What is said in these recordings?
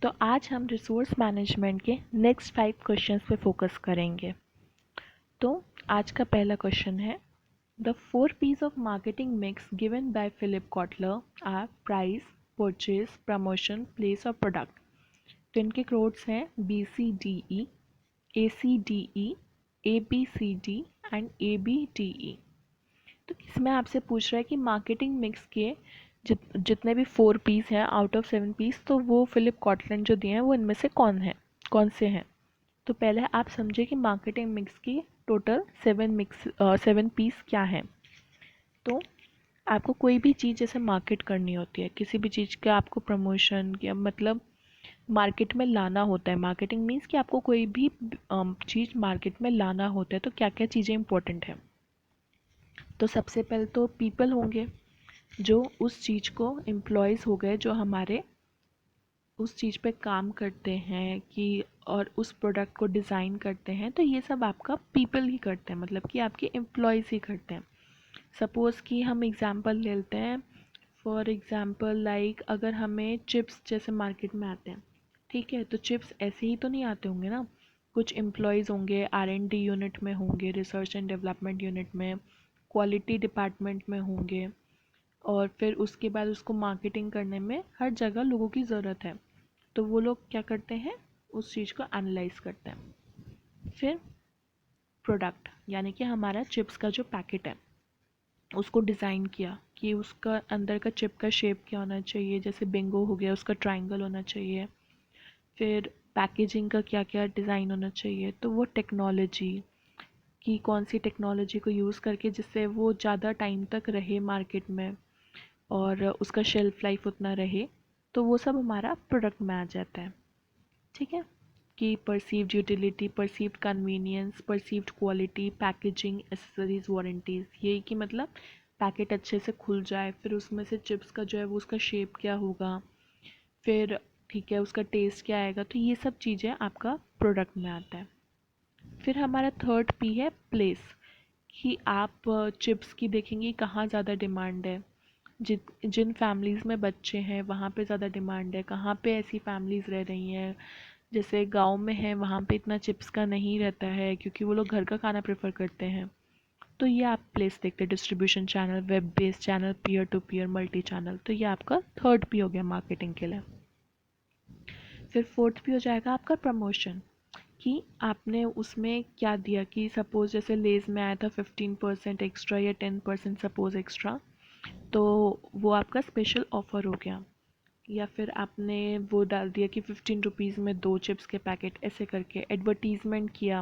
तो आज हम रिसोर्स मैनेजमेंट के नेक्स्ट 5 क्वेश्चंस पे फोकस करेंगे। तो आज का पहला क्वेश्चन है, the 4 P's of marketing mix given by Philip Kotler are price, purchase, promotion, place और प्रोडक्ट। तो इनके कोड्स हैं BCDE, ACDE, ABCD and ABDE। तो इसमें आपसे पूछ रहा है कि मार्केटिंग मिक्स के जितने भी 4 पीस हैं आउट ऑफ 7 पीस, तो वो फिलिप कॉटलर जो दिए हैं वो इनमें से कौन से हैं। तो पहले आप समझे कि मार्केटिंग मिक्स की टोटल 7 पीस क्या हैं। तो आपको कोई भी चीज़ जैसे मार्केट करनी होती है, किसी भी चीज़ का आपको प्रमोशन या मतलब मार्केट में लाना होता है। मार्केटिंग मीन्स कि आपको कोई भी चीज़ मार्केट में लाना होता है, तो क्या क्या चीज़ें इंपॉर्टेंट हैं। तो सबसे पहले तो पीपल होंगे, जो उस चीज़ को एम्प्लॉयज़ हो गए जो हमारे उस चीज़ पे काम करते हैं कि और उस प्रोडक्ट को डिज़ाइन करते हैं। तो ये सब आपका पीपल ही करते हैं, मतलब कि आपके एम्प्लॉयज़ ही करते हैं। सपोज़ कि हम एग्ज़ाम्पल ले लेते हैं, फॉर एग्ज़ाम्पल लाइक अगर हमें चिप्स जैसे मार्केट में आते हैं, ठीक है, तो चिप्स ऐसे ही तो नहीं आते होंगे ना। कुछ एम्प्लॉयज़ होंगे, R&D यूनिट में होंगे, रिसर्च एंड डेवलपमेंट यूनिट में, क्वालिटी डिपार्टमेंट में होंगे, और फिर उसके बाद उसको मार्केटिंग करने में हर जगह लोगों की ज़रूरत है। तो वो लोग क्या करते हैं, उस चीज़ को एनालाइज करते हैं। फिर प्रोडक्ट, यानी कि हमारा चिप्स का जो पैकेट है उसको डिज़ाइन किया कि उसका अंदर का चिप का शेप क्या होना चाहिए। जैसे बिंगो हो गया, उसका ट्रायंगल होना चाहिए। फिर पैकेजिंग का क्या क्या डिज़ाइन होना चाहिए। तो वो टेक्नोलॉजी कि कौन सी टेक्नोलॉजी को यूज़ करके जिससे वो ज़्यादा टाइम तक रहे मार्केट में और उसका शेल्फ लाइफ उतना रहे, तो वो सब हमारा प्रोडक्ट में आ जाता है। ठीक है, कि perceived utility, perceived convenience, perceived quality, packaging, accessories, warranties. यही कि मतलब पैकेट अच्छे से खुल जाए, फिर उसमें से चिप्स का जो है वो उसका शेप क्या होगा, फिर ठीक है उसका टेस्ट क्या आएगा। तो ये सब चीज़ें आपका प्रोडक्ट में आता है। फिर हमारा थर्ड पी है प्लेस, कि आप चिप्स की देखेंगे कहाँ ज़्यादा डिमांड है, जिन फैमिलीज़ में बच्चे हैं वहाँ पे ज़्यादा डिमांड है, कहाँ पे ऐसी फैमिलीज़ रह रही हैं जैसे गांव में है, वहाँ पे इतना चिप्स का नहीं रहता है क्योंकि वो लोग घर का खाना प्रेफर करते हैं। तो ये आप प्लेस देखते हैं, distribution channel, web based channel, peer to peer, multi channel. तो ये आपका थर्ड पी हो गया मार्केटिंग के लिए। फिर फोर्थ पी हो जाएगा आपका प्रमोशन, कि आपने उसमें क्या दिया। कि सपोज़ जैसे लेज़ में आया था 15% एक्स्ट्रा या 10% सपोज़ एक्स्ट्रा, तो वो आपका स्पेशल ऑफ़र हो गया। या फिर आपने वो डाल दिया कि 15 रुपीज़ में 2 चिप्स के पैकेट, ऐसे करके एडवर्टीज़मेंट किया,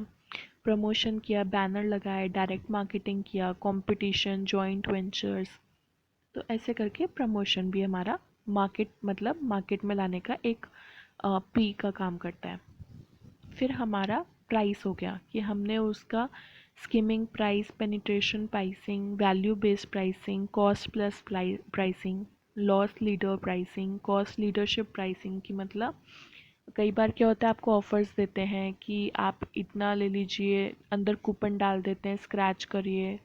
प्रमोशन किया, बैनर लगाए, डायरेक्ट मार्केटिंग किया, कंपटीशन, जॉइंट वेंचर्स। तो ऐसे करके प्रमोशन भी हमारा मार्केट मतलब मार्केट में लाने का एक पी का काम करता है। फिर हमारा प्राइस हो गया, कि हमने उसका skimming price, penetration pricing, value based pricing, cost plus pricing, loss leader pricing, cost leadership pricing. की मतलब कई बार क्या होता है, आपको ऑफर्स देते हैं कि आप इतना ले लीजिए, अंदर कूपन डाल देते हैं, स्क्रैच करिए,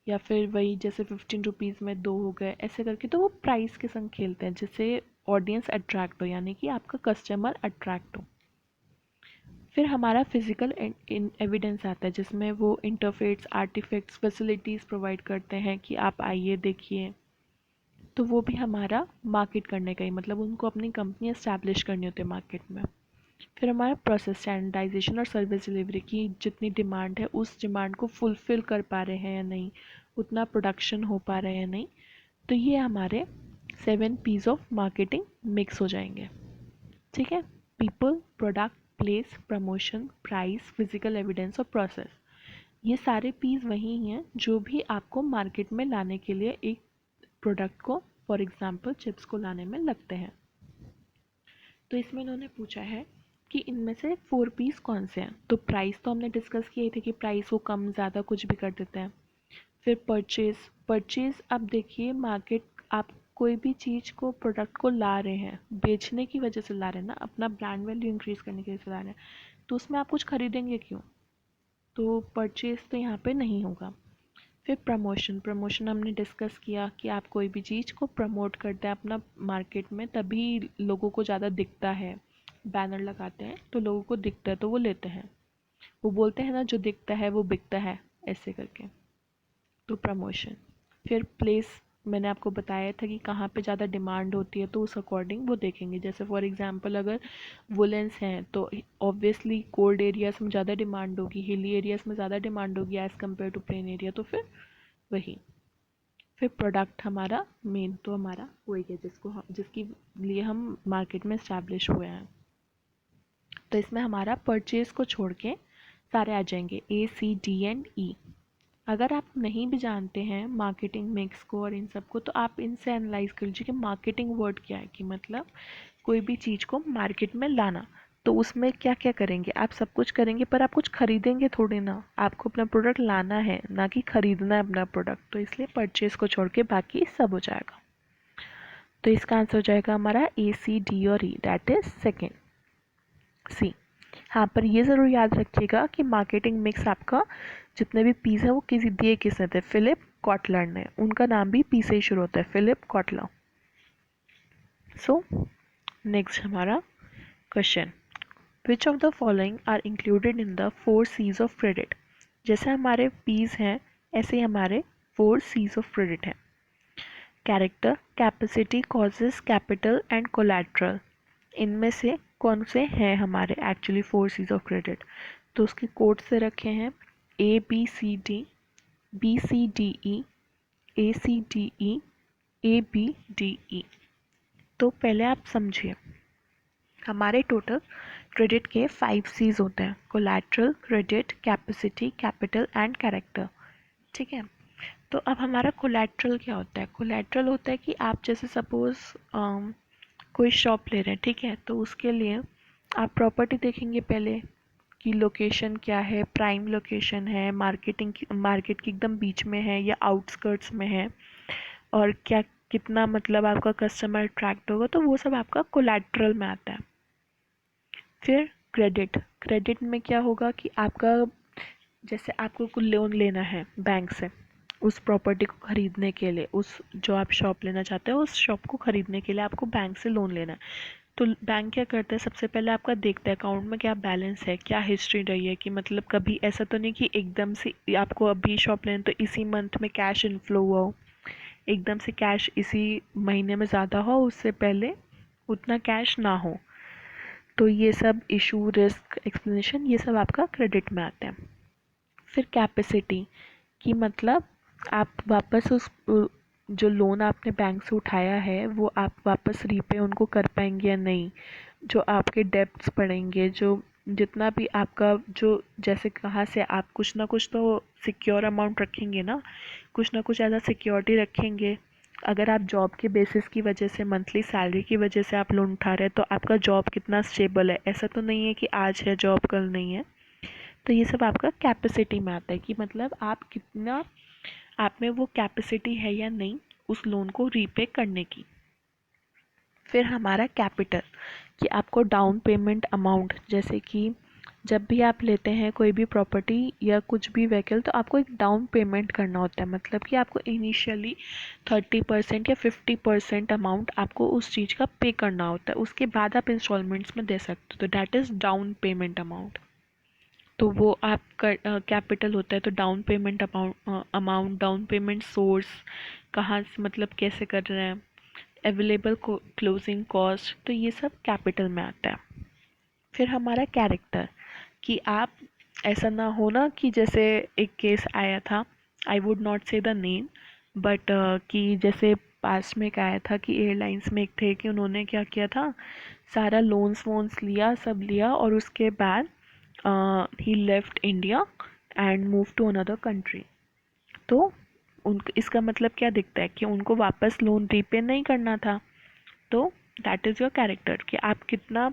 या फिर वही जैसे 15 रुपीज़ में 2 हो गए, ऐसे करके। तो वो प्राइस के संग खेलते हैं जिससे ऑडियंस अट्रैक्ट हो, यानी कि आपका कस्टमर अट्रैक्ट हो। फिर हमारा फिज़िकल एविडेंस आता है, जिसमें वो इंटरफेस, आर्टिफैक्ट्स, फैसिलिटीज़ प्रोवाइड करते हैं कि आप आइए देखिए। तो वो भी हमारा मार्केट करने का ही मतलब, उनको अपनी कंपनी एस्टैब्लिश करनी होती है मार्केट में। फिर हमारा प्रोसेस, स्टैंडर्डाइजेशन और सर्विस डिलीवरी की जितनी डिमांड है उस डिमांड को फुलफ़िल कर पा रहे हैं या नहीं, उतना प्रोडक्शन हो पा रहा है या नहीं। तो ये हमारे 7 पीस ऑफ मार्केटिंग मिक्स हो जाएंगे। ठीक है, people, product, place, promotion, price, physical evidence और प्रोसेस। ये सारे पीस वही हैं जो भी आपको मार्केट में लाने के लिए एक प्रोडक्ट को, फॉर एग्जांपल चिप्स को लाने में लगते हैं। तो इसमें इन्होंने पूछा है कि इनमें से 4 पीस कौन से हैं। तो प्राइस तो हमने डिस्कस किए थे कि प्राइस वो कम ज़्यादा कुछ भी कर देते हैं। फिर परचेज़ अब देखिए मार्केट, आप कोई भी चीज़ को, प्रोडक्ट को ला रहे हैं, बेचने की वजह से ला रहे हैं ना, अपना ब्रांड वैल्यू इंक्रीज़ करने की वजह से ला रहे हैं, तो उसमें आप कुछ खरीदेंगे क्यों। तो परचेज़ तो यहाँ पे नहीं होगा। फिर प्रमोशन हमने डिस्कस किया कि आप कोई भी चीज़ को प्रमोट करते हैं अपना मार्केट में, तभी लोगों को ज़्यादा दिखता है, बैनर लगाते हैं तो लोगों को दिखता है तो वो लेते हैं। वो बोलते हैं ना, जो दिखता है वो बिकता है, ऐसे करके। तो प्रमोशन। फिर प्लेस, मैंने आपको बताया था कि कहाँ पे ज़्यादा डिमांड होती है तो उस अकॉर्डिंग वो देखेंगे। जैसे फॉर एग्जांपल अगर वुलेंस हैं तो ऑब्वियसली कोल्ड एरियाज में ज़्यादा डिमांड होगी, हिली एरियाज में ज़्यादा डिमांड होगी as compare to plain area, तो फिर वही। फिर प्रोडक्ट हमारा मेन तो हमारा वही है जिसकी लिए हम मार्केट में इस्टेब्लिश हुए हैं। तो इसमें हमारा परचेज को छोड़ के सारे आ जाएंगे, ए सी डी एंड ई। अगर आप नहीं भी जानते हैं मार्केटिंग मिक्स को और इन सब को, तो आप इनसे एनालाइज कर लीजिए कि मार्केटिंग वर्ड क्या है, कि मतलब कोई भी चीज़ को मार्केट में लाना। तो उसमें क्या क्या करेंगे, आप सब कुछ करेंगे पर आप कुछ खरीदेंगे थोड़ी ना, आपको अपना प्रोडक्ट लाना है ना कि खरीदना है अपना प्रोडक्ट। तो इसलिए परचेज को छोड़ के बाकी सब हो जाएगा। तो इसका आंसर हो जाएगा हमारा ए सी डी और ई, दैट इज सेकेंड सी। हाँ, पर ये ज़रूर याद रखिएगा कि मार्केटिंग मिक्स आपका जितने भी पीस है वो किसने थे, फिलिप कॉटलर ने। उनका नाम भी पी से ही शुरू होता है, फिलिप कॉटलर। सो नेक्स्ट हमारा question, which of the following are included in the 4 C's of credit. जैसे हमारे पीस हैं ऐसे ही हमारे 4 C's ऑफ क्रेडिट हैं। Character, capacity, causes, capital and collateral. इनमें से कौन से हैं हमारे एक्चुअली 4 C's ऑफ क्रेडिट। तो उसके कोड से रखे हैं A B C D, B C D E, A C D E, A B D E. तो पहले आप समझिए, हमारे टोटल क्रेडिट के 5 C's होते हैं, collateral, credit, capacity, capital and character. ठीक है। तो अब हमारा कोलैटरल क्या होता है। कोलैटरल होता है कि आप जैसे सपोज कोई शॉप ले रहे हैं, ठीक है, तो उसके लिए आप प्रॉपर्टी देखेंगे पहले कि लोकेशन क्या है, प्राइम लोकेशन है, मार्केट की एकदम बीच में है या आउटस्कर्ट्स में है, और क्या कितना मतलब आपका कस्टमर अट्रैक्ट होगा, तो वो सब आपका कोलैटरल में आता है। फिर क्रेडिट, क्रेडिट में क्या होगा कि आपका जैसे आपको कोई लोन लेना है बैंक से उस प्रॉपर्टी को खरीदने के लिए, उस जो आप शॉप लेना चाहते हो उस शॉप को खरीदने के लिए आपको बैंक से लोन लेना है। तो बैंक क्या करता है, सबसे पहले आपका देखता है अकाउंट में क्या बैलेंस है, क्या हिस्ट्री रही है, कि मतलब कभी ऐसा तो नहीं कि एकदम से आपको अभी शॉप लेना तो इसी मंथ में कैश इनफ्लो हुआ हो, एकदम से कैश इसी महीने में ज़्यादा हो, उससे पहले उतना कैश ना हो। तो ये सब इशू, रिस्क, एक्सप्लेनेशन, ये सब आपका क्रेडिट में आते हैं। फिर कैपेसिटी, कि मतलब आप वापस उस जो लोन आपने बैंक से उठाया है वो आप वापस रीपे उनको कर पाएंगे या नहीं, जो आपके डेब्ट्स पड़ेंगे, जो जितना भी आपका जो जैसे कहाँ से आप कुछ ना कुछ तो सिक्योर अमाउंट रखेंगे ना, कुछ ना कुछ ऐसा सिक्योरिटी रखेंगे। अगर आप जॉब के बेसिस की वजह से, मंथली सैलरी की वजह से आप लोन उठा रहे हैं, तो आपका जॉब कितना स्टेबल है, ऐसा तो नहीं है कि आज है जॉब कल नहीं है। तो ये सब आपका कैपेसिटी में आता है कि मतलब आप कितना, आप में वो कैपेसिटी है या नहीं उस लोन को रीपे करने की। फिर हमारा कैपिटल, कि आपको डाउन पेमेंट अमाउंट, जैसे कि जब भी आप लेते हैं कोई भी प्रॉपर्टी या कुछ भी व्हीकल, तो आपको एक डाउन पेमेंट करना होता है। मतलब कि आपको इनिशियली 30% या 50% अमाउंट आपको उस चीज़ का पे करना होता है, उसके बाद आप इंस्टॉलमेंट्स में दे सकते हो। तो that is down payment amount. तो वो आपका कैपिटल होता है। तो down payment amount, down payment source, कहाँ से मतलब कैसे कर रहे हैं, अवेलेबल क्लोजिंग कॉस्ट, तो ये सब कैपिटल में आता है। फिर हमारा कैरेक्टर, कि आप ऐसा ना हो ना कि जैसे एक केस आया था, आई वुड नॉट से द नेम, बट कि जैसे पास्ट में एक आया था कि एयरलाइंस में एक थे कि उन्होंने क्या किया था, सारा लोन्स वोन्स लिया, सब लिया, और उसके बाद ही left India and move to another country. तो उन इसका मतलब क्या दिखता है कि उनको वापस लोन रीपे नहीं करना था। तो दैट इज़ योर कैरेक्टर, कि आप कितना,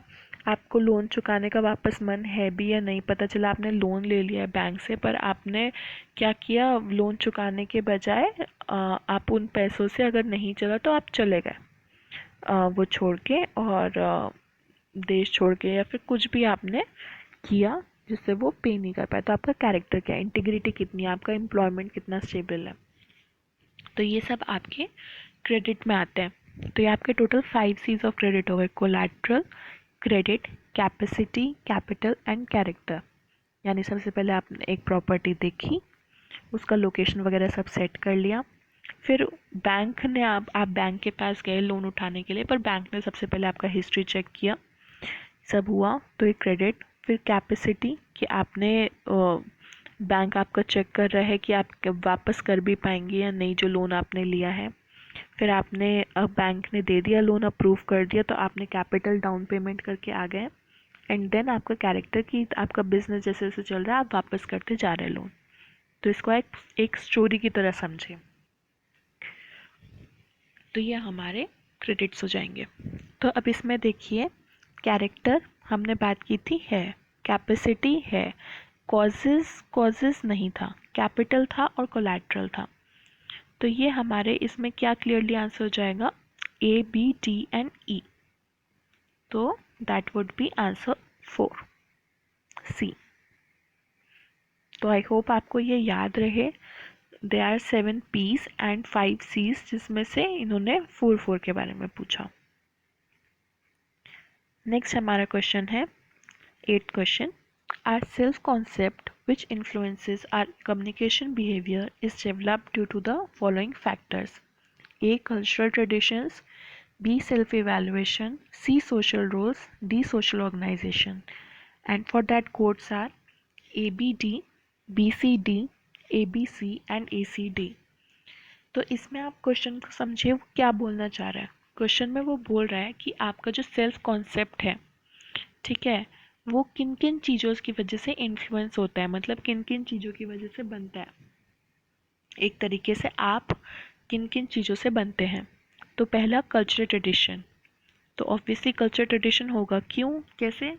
आपको लोन चुकाने का वापस मन है भी या नहीं। पता चला आपने लोन ले लिया है बैंक से, पर आपने क्या किया, लोन चुकाने के बजाय आप उन पैसों से अगर नहीं चला तो आप चले गए वो छोड़ के, और देश छोड़ के, या फिर कुछ भी आपने किया जिससे वो पे नहीं कर पाया। तो आपका कैरेक्टर क्या है, इंटीग्रिटी कितनी है, आपका एम्प्लॉयमेंट कितना स्टेबल है। तो ये सब आपके क्रेडिट में आते हैं। तो ये आपके टोटल 5 C's ऑफ क्रेडिट हो गए, collateral, credit, capacity, capital and character. यानी सबसे पहले आपने एक प्रॉपर्टी देखी, उसका लोकेशन वगैरह सब सेट कर लिया, फिर बैंक ने आप बैंक के पास गए लोन उठाने के लिए, पर बैंक ने सबसे पहले आपका हिस्ट्री चेक किया, सब हुआ तो एक क्रेडिट। फिर कैपेसिटी कि आपने बैंक आपका चेक कर रहा है कि आप वापस कर भी पाएंगे या नहीं जो लोन आपने लिया है। फिर आपने बैंक ने दे दिया लोन, अप्रूव कर दिया, तो आपने कैपिटल डाउन पेमेंट करके आ गए। एंड देन आपका कैरेक्टर कि आपका बिजनेस जैसे जैसे चल रहा है आप वापस करते जा रहे हैं लोन। तो इसको एक स्टोरी की तरह समझें। तो ये हमारे क्रेडिट्स हो जाएंगे। तो अब इसमें देखिए, कैरेक्टर हमने बात की थी है, कैपेसिटी है, कॉजेज नहीं था, कैपिटल था और कोलैटरल था। तो ये हमारे इसमें क्या क्लियरली आंसर हो जाएगा, A B D and E. तो that would be answer 4 C. तो आई होप आपको ये याद रहे। They are 7 P's and 5 C's, जिसमें से इन्होंने 4 के बारे में पूछा। नेक्स्ट हमारा क्वेश्चन है 8th question. Our self-concept, which influences our communication behavior, is developed due to the following factors: A. Cultural traditions, B. Self-evaluation, C. Social roles, D. Social organization. And for that quotes are ABD, BCD, ABC and ACD. तो इसमें आप question को समझिए, वो क्या बोलना चाह रहा है। क्वेश्चन में वो बोल रहा है कि आपका जो सेल्फ कॉन्सेप्ट है, ठीक है, वो किन किन चीज़ों की वजह से इन्फ्लुएंस होता है, मतलब किन किन चीज़ों की वजह से बनता है। एक तरीके से आप किन किन चीज़ों से बनते हैं। तो पहला कल्चरल ट्रेडिशन, तो ऑब्वियसली कल्चरल ट्रेडिशन होगा, क्यों, कैसे,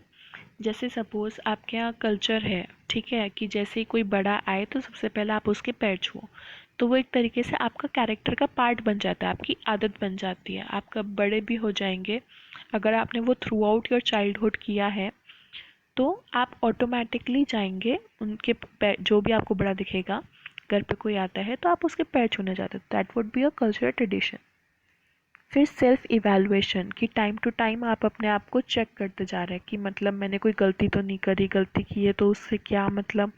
जैसे सपोज आपके यहाँ कल्चर है, ठीक है, कि जैसे ही कोई बड़ा आए तो सबसे पहले आप उसके पैर छुओ, तो वो एक तरीके से आपका कैरेक्टर का पार्ट बन जाता है, आपकी आदत बन जाती है, आप कब बड़े भी हो जाएंगे अगर आपने वो थ्रू आउट योर चाइल्डहुड किया है तो आप ऑटोमेटिकली जाएंगे उनके पैर, जो भी आपको बड़ा दिखेगा, घर पे कोई आता है तो आप उसके पैर छूने जाते हो, that would be a cultural tradition. फिर सेल्फ इवैल्यूएशन कि टाइम टू टाइम आप अपने आप को चेक करते जा रहे हैं कि मतलब मैंने कोई गलती तो नहीं करी, गलती की है तो उससे क्या मतलब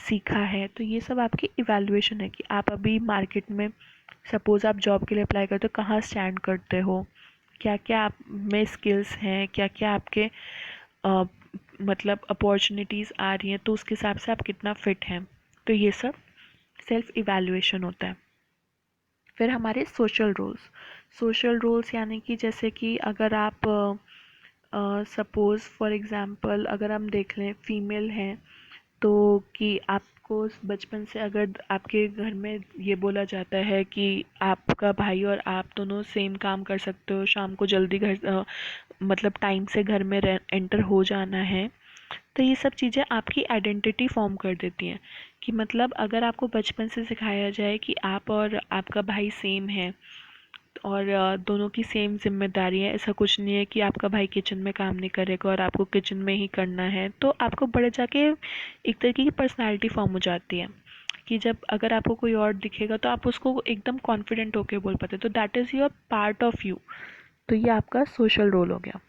सीखा है। तो ये सब आपकी इवैल्यूएशन है कि आप अभी मार्केट में सपोज़ आप जॉब के लिए अप्लाई करते हो, कहाँ स्टैंड करते हो, क्या क्या आप में स्किल्स हैं, क्या क्या आपके अ, मतलब अपॉर्चुनिटीज़ आ रही हैं, तो उसके हिसाब से आप कितना फिट हैं। तो ये सब सेल्फ इवैल्यूएशन होता है। फिर हमारे सोशल रोल्स यानी कि जैसे कि अगर आप सपोज़ फॉर एग्ज़ाम्पल अगर हम देख लें फीमेल हैं, तो कि आपको बचपन से अगर आपके घर में ये बोला जाता है कि आपका भाई और आप दोनों सेम काम कर सकते हो, शाम को जल्दी मतलब टाइम से घर में एंटर हो जाना है, तो ये सब चीज़ें आपकी आइडेंटिटी फॉर्म कर देती हैं। कि मतलब अगर आपको बचपन से सिखाया जाए कि आप और आपका भाई सेम है और दोनों की सेम जिम्मेदारी है, ऐसा कुछ नहीं है कि आपका भाई किचन में काम नहीं करेगा और आपको किचन में ही करना है, तो आपको बड़े जाके एक तरीके की पर्सनालिटी फॉर्म हो जाती है कि जब अगर आपको कोई और दिखेगा तो आप उसको एकदम कॉन्फिडेंट होकर बोल पाते, तो that is your part of you. तो ये आपका सोशल रोल हो गया।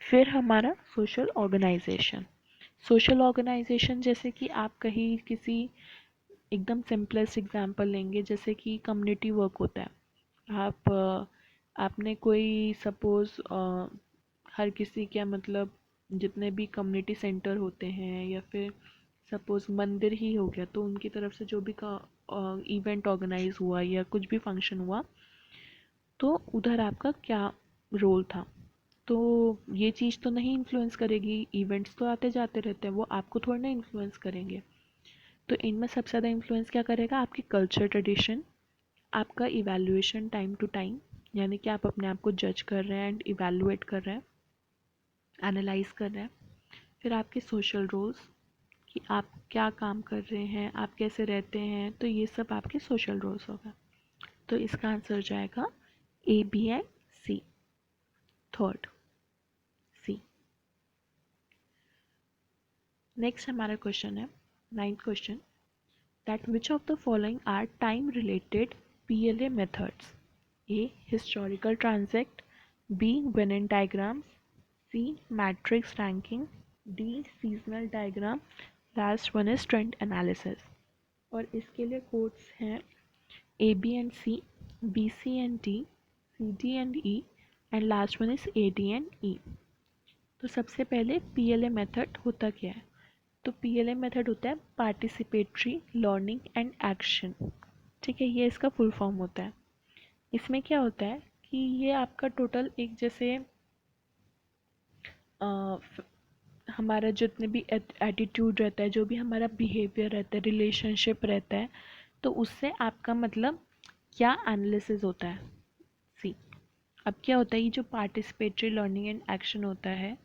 फिर हमारा सोशल ऑर्गेनाइजेशन जैसे कि आप कहीं किसी, एकदम सिंपलेस्ट एग्जांपल लेंगे जैसे कि कम्युनिटी वर्क होता है। आपने कोई सपोज़ हर किसी क्या मतलब जितने भी कम्युनिटी सेंटर होते हैं या फिर सपोज़ मंदिर ही हो गया, तो उनकी तरफ से जो भी का इवेंट ऑर्गेनाइज हुआ या कुछ भी फंक्शन हुआ, तो उधर आपका क्या रोल था। तो ये चीज़ तो नहीं इन्फ्लुएंस करेगी, इवेंट्स तो आते जाते रहते हैं, वो आपको थोड़ा ना इन्फ्लुएंस करेंगे। तो इनमें सबसे ज़्यादा इन्फ्लुएंस क्या करेगा, आपकी कल्चर ट्रेडिशन, आपका इवैल्यूएशन टाइम टू टाइम, यानी कि आप अपने आप को जज कर रहे हैं एंड इवैल्यूएट कर रहे हैं, एनालाइज कर रहे हैं। फिर आपके सोशल रोल्स कि आप क्या काम कर रहे हैं, आप कैसे रहते हैं, तो ये सब आपके सोशल रोल्स होगा। तो इसका आंसर हो जाएगा A B and C, third C. Next हमारा क्वेश्चन है 9th question, that which of the following are time related PLA methods? A. Historical transect, B. Venn diagrams, C matrix ranking, D seasonal diagram, last one is trend analysis. और इसके लिए codes हैं A B and C, B C and D, C D and E, and last one is A D and E. तो सबसे पहले PLA method होता क्या है? तो PLA मेथड होता है पार्टिसिपेटरी लर्निंग एंड एक्शन। ठीक है, ये इसका फुल फॉर्म होता है। इसमें क्या होता है कि ये आपका टोटल एक जैसे हमारा जितने भी एटीट्यूड रहता है, जो भी हमारा बिहेवियर रहता है, रिलेशनशिप रहता है, तो उससे आपका मतलब क्या एनालिसिस होता है। सी, अब क्या होता है, ये जो पार्टिसिपेटरी लर्निंग एंड एक्शन होता है,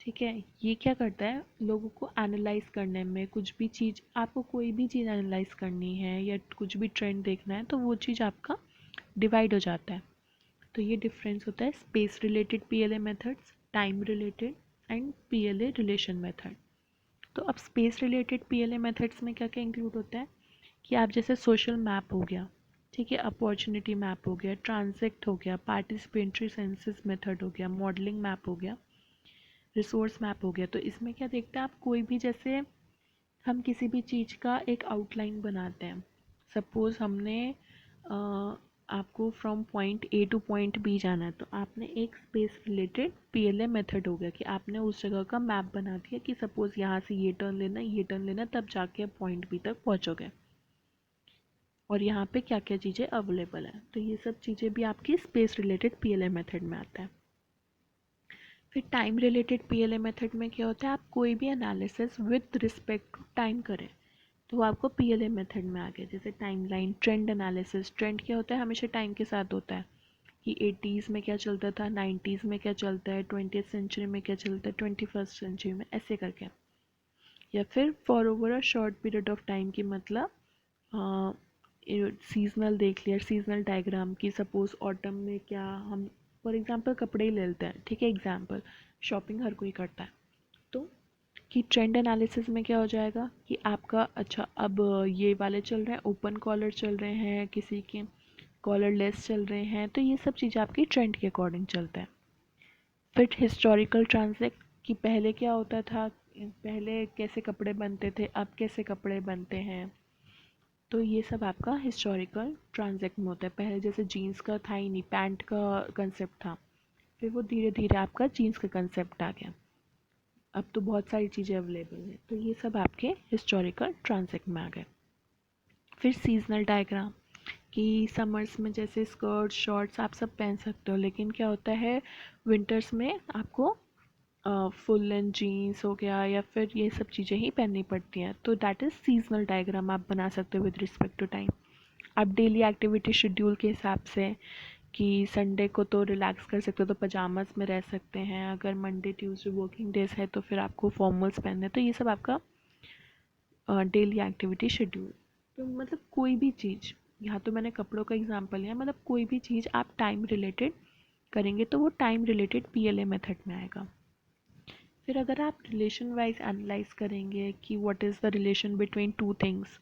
ठीक है, ये क्या करता है, लोगों को एनालाइज करने में, कुछ भी चीज़, आपको कोई भी चीज़ एनालाइज करनी है या कुछ भी ट्रेंड देखना है, तो वो चीज़ आपका डिवाइड हो जाता है। तो ये डिफरेंस होता है space related PLA methods, time related and PLA relation method. तो अब स्पेस रिलेटेड PLA मेथड्स में क्या क्या इंक्लूड होता है कि आप जैसे सोशल मैप हो गया, ठीक है, अपॉर्चुनिटी मैप हो गया, ट्रांजेक्ट हो गया, पार्टिसिपेटरी सेंसस मेथड हो गया, मॉडलिंग मैप हो गया, रिसोर्स मैप हो गया। तो इसमें क्या देखते हैं आप, कोई भी जैसे हम किसी भी चीज़ का एक आउटलाइन बनाते हैं। सपोज़ हमने आपको from point A two point B जाना है, तो आपने एक स्पेस रिलेटेड PLA मेथड हो गया कि आपने उस जगह का मैप बना दिया कि सपोज़ यहाँ से ये टर्न लेना, ये टर्न लेना, तब जाके आप पॉइंट B तक पहुँचोगे, और यहाँ पे क्या क्या चीज़ें अवेलेबल हैं। तो ये सब चीज़ें भी आपकी स्पेस रिलेटेड PLA मेथड में आता है। फिर टाइम रिलेटेड PLA मेथड में क्या होता है, आप कोई भी analysis with respect to time करें, तो वो आपको PLA मेथड में आ गया। जैसे टाइमलाइन, ट्रेंड एनालिसिस। ट्रेंड क्या होता है, हमेशा टाइम के साथ होता है कि 80s में क्या चलता था, 90s में क्या चलता है, 20th सेंचुरी में क्या चलता है, 21st सेंचुरी में, ऐसे करके। या फिर for over a short period of time की मतलब सीजनल देख लिया, सीजनल डायग्राम की, सपोज ऑटम में क्या, हम फॉर एग्जांपल कपड़े ही ले लेते हैं, ठीक है, एग्जांपल, शॉपिंग हर कोई करता है। तो कि ट्रेंड एनालिसिस में क्या हो जाएगा कि आपका अच्छा, अब ये वाले चल रहे हैं, ओपन कॉलर चल रहे हैं, किसी के कॉलर लेस चल रहे हैं, तो ये सब चीज़ें आपकी ट्रेंड के अकॉर्डिंग चलता है। फिर हिस्टोरिकल ट्रांजेक्ट कि पहले क्या होता था, पहले कैसे कपड़े बनते थे, अब कैसे कपड़े बनते हैं, तो ये सब आपका हिस्टोरिकल ट्रांजेक्ट में होता है। पहले जैसे जीन्स का था ही नहीं, पैंट का कंसेप्ट था, फिर वो धीरे धीरे आपका जीन्स का कंसेप्ट आ गया, अब तो बहुत सारी चीज़ें अवेलेबल हैं। तो ये सब आपके हिस्टोरिकल ट्रांजेक्ट में आ गए। फिर सीजनल डायग्राम कि समर्स में जैसे स्कर्ट शॉर्ट्स आप सब पहन सकते हो, लेकिन क्या होता है विंटर्स में आपको फुल लेंथ जीन्स हो गया या फिर ये सब चीज़ें ही पहननी पड़ती हैं। तो दैट इज़ सीजनल डायग्राम आप बना सकते हो विद रिस्पेक्ट टू टाइम। आप डेली एक्टिविटी शेड्यूल के हिसाब से कि संडे को तो रिलैक्स कर सकते हो तो पजामास में रह सकते हैं, अगर मंडे ट्यूसडे वर्किंग डेज है तो फिर आपको फॉर्मल्स पहनने हैं। तो ये सब आपका डेली एक्टिविटी शेड्यूल। तो मतलब कोई भी चीज़, यहाँ तो मैंने कपड़ों का एग्जांपल लिया, मतलब कोई भी चीज़ आप टाइम रिलेटेड करेंगे तो वो टाइम रिलेटेड PLA मेथड में आएगा। फिर अगर आप रिलेशन वाइज एनालाइज करेंगे कि what is the relation between two things,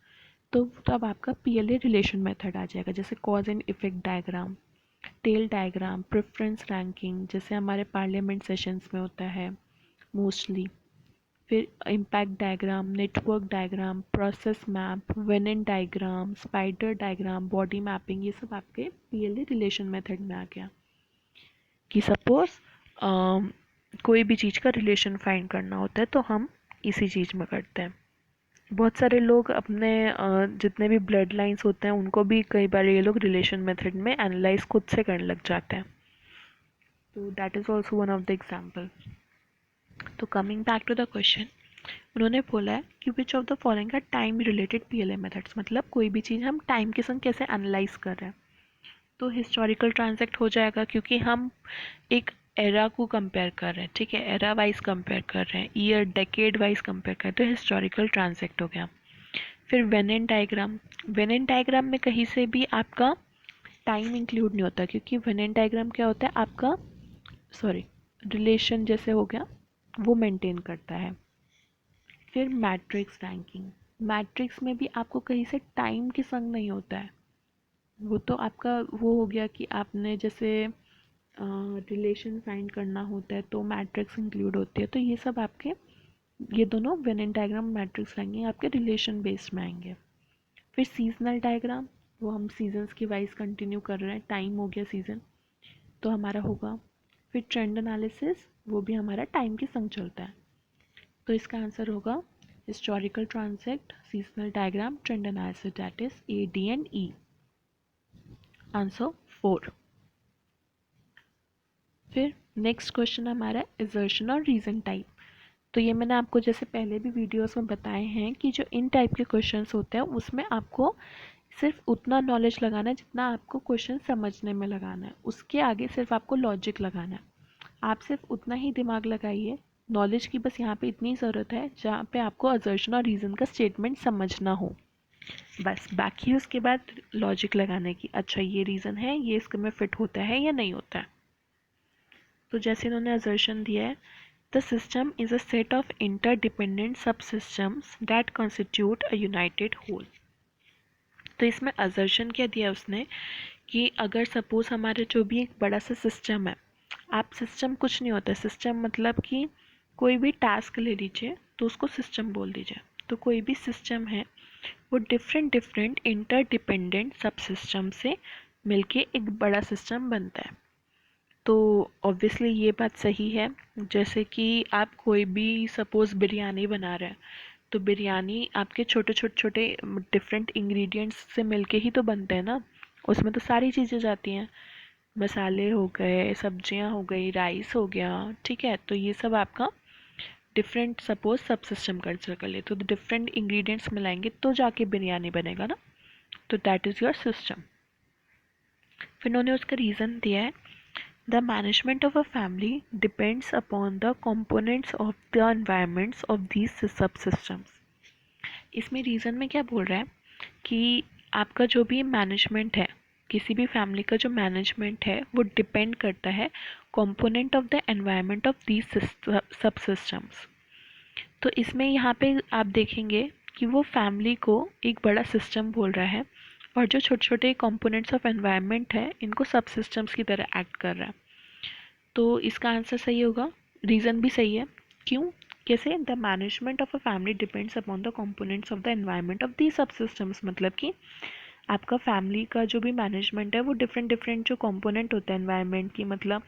तो तब आपका PLA रिलेशन मेथड आ जाएगा। जैसे cause and effect diagram, tail diagram, preference ranking, जैसे हमारे पार्लियामेंट सेशंस में होता है मोस्टली। फिर impact diagram, network diagram, process map, Venn diagram, spider diagram, body mapping, ये सब आपके PLA रिलेशन मेथड में आ गया। कि सपोज कोई भी चीज़ का रिलेशन फाइंड करना होता है तो हम इसी चीज़ में करते हैं। बहुत सारे लोग अपने जितने भी ब्लड लाइंस होते हैं उनको भी कई बार ये लोग रिलेशन मेथड में एनालाइज खुद से करने लग जाते हैं। तो that is also one of the example. तो coming back to the question, उन्होंने बोला है कि विच ऑफ द फॉलोइंग का टाइम रिलेटेड PLA मेथड्स, मतलब कोई भी चीज़ हम टाइम के संग कैसे एनालाइज कर रहे हैं। तो हिस्टोरिकल ट्रांजेक्ट हो जाएगा क्योंकि हम एक एरा को कंपेयर कर रहे हैं, ठीक है, एरा वाइज कंपेयर कर रहे हैं, ईयर डेकेड वाइज कंपेयर कर रहे हैं, तो हिस्टोरिकल ट्रांजेक्ट हो गया। फिर when and diagram, when and diagram में कहीं से भी आपका टाइम इंक्लूड नहीं होता क्योंकि वेन एंड डायग्राम क्या होता है आपका, सॉरी, रिलेशन जैसे हो गया वो मेंटेन करता है। फिर मैट्रिक्स रैंकिंग, मैट्रिक्स में भी आपको कहीं से टाइम के संग नहीं होता है, वो तो आपका वो हो गया कि आपने जैसे रिलेशन फाइंड करना होता है तो मैट्रिक्स इंक्लूड होती है। तो ये सब आपके, ये दोनों वेन डायग्राम मैट्रिक्स रहेंगे आपके रिलेशन बेस्ड में आएंगे। फिर सीजनल डायग्राम, वो हम सीजन्स की वाइज कंटिन्यू कर रहे हैं, टाइम हो गया सीज़न तो हमारा होगा। फिर ट्रेंड एनालिसिस, वो भी हमारा टाइम के संग चलता है, तो इसका आंसर होगा historical transect, seasonal diagram, trend analysis, that is A D and E. Answer 4। फिर नेक्स्ट क्वेश्चन हमारा असर्शन और रीज़न टाइप। तो ये मैंने आपको जैसे पहले भी वीडियोस में बताए हैं कि जो इन टाइप के क्वेश्चंस होते हैं उसमें आपको सिर्फ उतना नॉलेज लगाना है जितना आपको क्वेश्चन समझने में लगाना है, उसके आगे सिर्फ आपको लॉजिक लगाना है। आप सिर्फ उतना ही दिमाग लगाइए, नॉलेज की बस यहाँ पे इतनी ज़रूरत है जहाँ पे आपको असर्शन और रीज़न का स्टेटमेंट समझना हो, बस। बाकी उसके बाद लॉजिक लगाने की, अच्छा ये रीज़न है, ये इसके में फिट होता है या नहीं होता है। तो जैसे इन्होंने असर्शन दिया है, the system is a set of interdependent sub systems that constitute a united whole. तो इसमें असर्शन क्या दिया उसने कि अगर सपोज हमारे जो भी एक बड़ा सा सिस्टम है, आप सिस्टम कुछ नहीं होता, सिस्टम मतलब कि कोई भी टास्क ले लीजिए तो उसको सिस्टम बोल दीजिए। तो कोई भी सिस्टम है वो डिफरेंट डिफरेंट इंटरडिपेंडेंट सब सिस्टम से मिलके एक बड़ा सिस्टम बनता है। तो ऑब्वियसली ये बात सही है, जैसे कि आप कोई भी सपोज़ बिरयानी बना रहे हैं तो बिरयानी आपके छोटे छोटे छोटे डिफरेंट इंग्रेडिएंट्स से मिलके ही तो बनते हैं ना, उसमें तो सारी चीज़ें जाती हैं, मसाले हो गए, सब्जियां हो गई, राइस हो गया, ठीक है। तो ये सब आपका डिफरेंट सपोज सब सिस्टम कंसिडर कर ले तो डिफरेंट इंग्रेडिएंट्स मिलाएंगे तो जाके बिरयानी बनेगा ना, तो दैट इज़ योर सिस्टम। फिर उन्होंने उसका रीज़न दिया है, the management of a family depends upon the components of the environments of these sub systems. इसमें रीज़न में क्या बोल रहा है कि आपका जो भी मैनेजमेंट है, किसी भी फैमिली का जो मैनेजमेंट है वो डिपेंड करता है component of the environment of these sub systems. तो इसमें यहाँ पे आप देखेंगे कि वो फैमिली को एक बड़ा सिस्टम बोल रहा है और जो छोटे छोटे कंपोनेंट्स ऑफ एनवायरनमेंट है इनको सब सिस्टम्स की तरह एक्ट कर रहा है। तो इसका आंसर सही होगा, रीज़न भी सही है। क्यों? कैसे? The management of a family depends upon the components of the environment of the सब सिस्टम्स, मतलब कि आपका फैमिली का जो भी मैनेजमेंट है वो डिफरेंट डिफरेंट जो कंपोनेंट होते हैं एनवायरनमेंट की, मतलब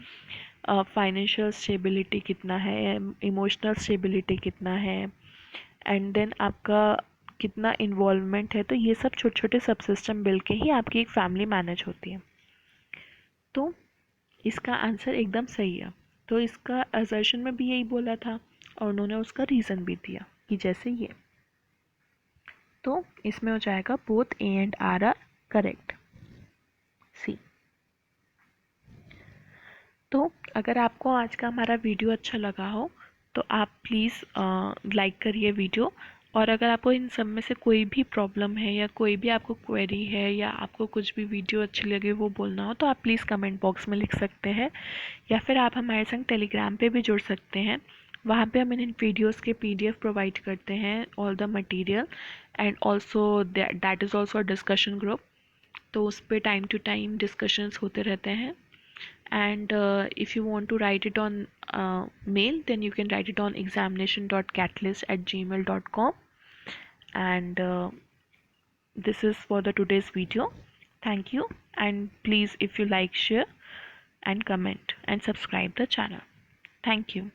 फाइनेंशियल स्टेबिलिटी कितना है, इमोशनल स्टेबिलिटी कितना है, एंड देन आपका कितना इन्वॉल्वमेंट है, तो ये सब छोटे छोटे सब सिस्टम मिल के ही आपकी एक फैमिली मैनेज होती है। तो इसका आंसर एकदम सही है। तो इसका असर्शन में भी यही बोला था और उन्होंने उसका रीज़न भी दिया कि जैसे ये, तो इसमें हो जाएगा both A and R correct, C. तो अगर आपको आज का हमारा वीडियो अच्छा लगा हो तो आप प्लीज़ लाइक करिए वीडियो, और अगर आपको इन सब में से कोई भी प्रॉब्लम है या कोई भी आपको क्वेरी है या आपको कुछ भी वीडियो अच्छी लगे वो बोलना हो तो आप प्लीज़ कमेंट बॉक्स में लिख सकते हैं, या फिर आप हमारे संग टेलीग्राम पे भी जुड़ सकते हैं। वहाँ पे हम इन वीडियोस के पीडीएफ प्रोवाइड करते हैं, all the material, and also that is also a discussion group. तो उस पर टाइम टू टाइम डिस्कशंस होते रहते हैं। And if you want to write it on mail, then you can write it on examination.catalyst@gmail.com. And this is for the today's video. Thank you, and please, if you like, share and comment and subscribe the channel. Thank you.